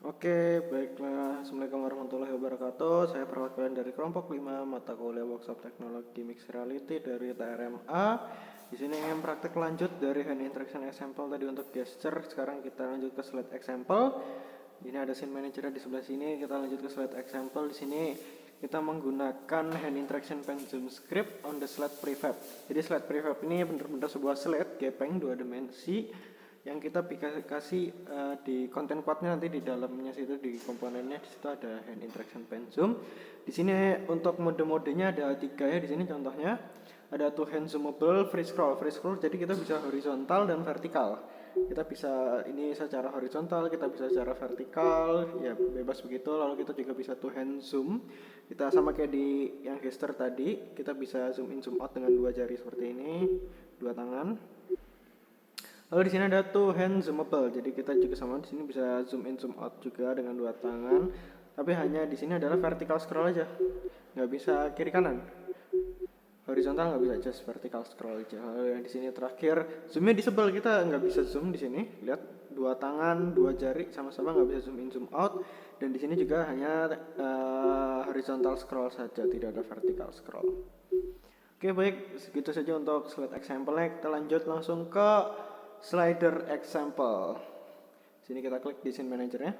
Oke, baiklah. Assalamualaikum warahmatullahi wabarakatuh. Saya perwakilan dari kelompok 5 mata kuliah workshop teknologi mixed reality dari TRMA. Di sini ingin praktek lanjut dari hand interaction example tadi untuk gesture. Sekarang kita lanjut ke slide example. Ini ada scene manager di sebelah sini. Kita lanjut ke slide example. Di sini kita menggunakan hand interaction pen zoom script on the slide prefab. Jadi slide prefab ini benar-benar sebuah slide gepeng 2 dimensi yang kita kasih di konten quadnya nanti di dalamnya situ di komponennya di situ ada hand interaction pen zoom. Di sini untuk mode-modenya ada 3 ya. Di sini contohnya ada two hand zoomable, free scroll. Free scroll jadi kita bisa horizontal dan vertikal. Kita bisa ini secara horizontal, kita bisa secara vertikal, ya bebas begitu. Lalu kita juga bisa two hand zoom. Kita sama kayak di yang gesture tadi, kita bisa zoom in zoom out dengan 2 jari seperti ini, 2 tangan. Lalu di sini ada two hand zoomable, jadi kita juga sama di sini bisa zoom in zoom out juga dengan 2 tangan. Tapi hanya di sini adalah vertical scroll aja, nggak bisa kiri kanan. Horizontal nggak bisa, just vertical scroll aja. Lalu yang di sini terakhir zoomnya disable, kita nggak bisa zoom di sini. Lihat 2 tangan, 2 jari sama-sama nggak bisa zoom in zoom out. Dan di sini juga hanya horizontal scroll saja, tidak ada vertical scroll. Oke baik, segitu saja untuk slide example-nya. Kita lanjut langsung ke slider example. Sini kita klik di scene manager-nya.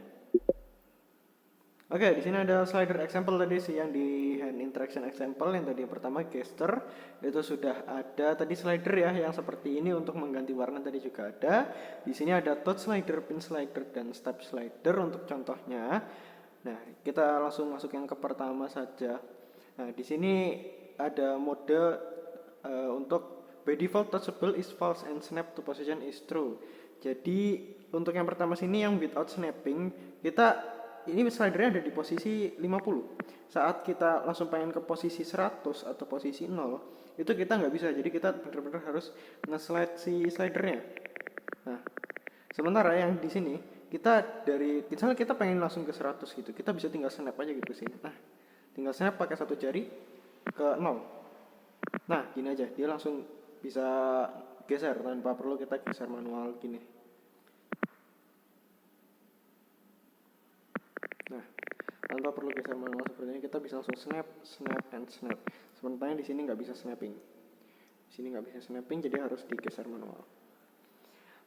Oke, di sini ada slider example tadi sih yang di hand interaction example yang tadi yang pertama gesture itu sudah ada tadi slider ya yang seperti ini untuk mengganti warna tadi juga ada. Di sini ada touch slider, pin slider dan step slider untuk contohnya. Nah, kita langsung masuk yang ke pertama saja. Nah, di sini ada mode untuk by default touchable is false and snap to position is true. Jadi untuk yang pertama sini yang without snapping kita ini slidernya ada di posisi 50. Saat kita langsung pengen ke posisi 100 atau posisi 0 itu kita nggak bisa. Jadi kita benar-benar harus nge-slide si slidernya. Nah, sementara yang di sini kita dari misalnya kita pengen langsung ke 100 gitu, kita bisa tinggal snap aja gitu sih. Nah, tinggal snap pakai 1 jari ke 0. Nah, gini aja, dia langsung bisa geser tanpa perlu kita geser manual gini. Nah, tanpa perlu geser manual seperti ini kita bisa langsung snap, snap, and snap. Sementara di sini nggak bisa snapping. Di sini nggak bisa snapping, jadi harus digeser manual.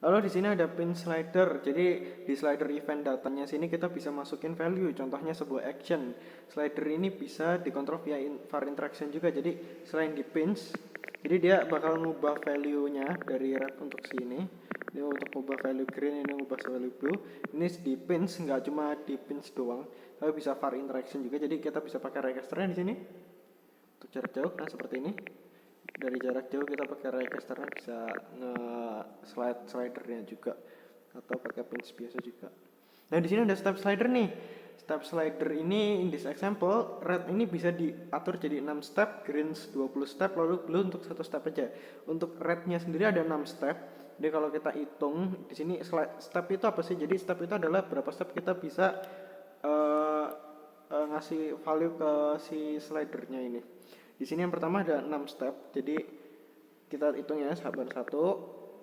Lalu di sini ada pin slider. Jadi di slider event datanya sini kita bisa masukin value. Contohnya sebuah action. Slider ini bisa dikontrol via var interaction juga. Jadi selain di pins, jadi dia bakal ngubah value-nya dari red untuk sini. Ini untuk ubah value green, ini ubah value blue. Ini di pins, nggak cuma di pins doang, tapi bisa var interaction juga. Jadi kita bisa pakai registernya di sini untuk jarak jauh. Nah seperti ini. Dari jarak jauh kita pakai registernya bisa nge-slide slidernya juga atau pakai pins biasa juga. Nah di sini ada step slider nih. Step slider ini in this example red ini bisa diatur jadi 6 step, green 20 step, lalu blue untuk 1 step aja. Untuk rednya sendiri ada 6 step. Jadi kalau kita hitung di sini step itu apa sih? Jadi step itu adalah berapa step kita bisa ngasih value ke si slidernya ini. Di sini yang pertama ada 6 step. Jadi kita hitung ya, sabar 1, 2,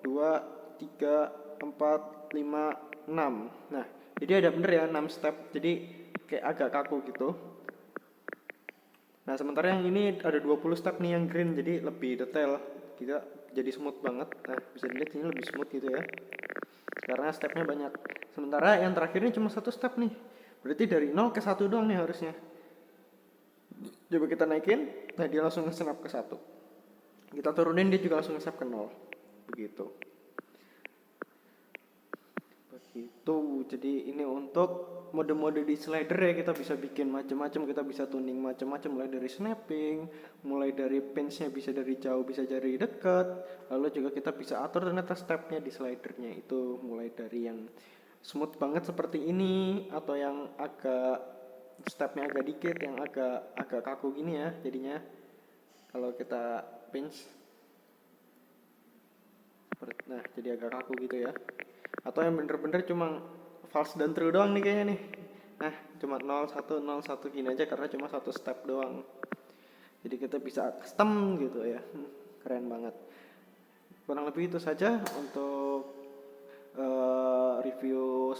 3, 4, 5, 6. Nah, jadi ada bener ya 6 step. Jadi kayak agak kaku gitu. Nah, sementara yang ini ada 20 step nih yang green, jadi lebih detail. Kita jadi smooth banget. Nah, bisa dilihat ini lebih smooth gitu ya. Karena stepnya banyak. Sementara yang terakhir ini cuma 1 step nih. Berarti dari 0 ke 1 doang nih harusnya. Coba kita naikin, nah dia langsung nge-snap ke 1. Kita turunin dia juga langsung nge-snap ke 0. Begitu. Jadi ini untuk mode-mode di slider ya, kita bisa bikin macam-macam, kita bisa tuning macam-macam, mulai dari snapping, mulai dari pinch-nya bisa dari jauh, bisa dari dekat. Lalu juga kita bisa atur ternyata step-nya di slidernya itu mulai dari yang smooth banget seperti ini atau yang agak stepnya agak dikit, yang agak kaku gini ya jadinya kalau kita pinch. Nah jadi agak kaku gitu ya, atau yang bener-bener cuma false dan true doang nih kayaknya nih. Nah cuma 01 01 gini aja karena cuma 1 step doang, jadi kita bisa custom gitu ya. Keren banget. Kurang lebih itu saja untuk review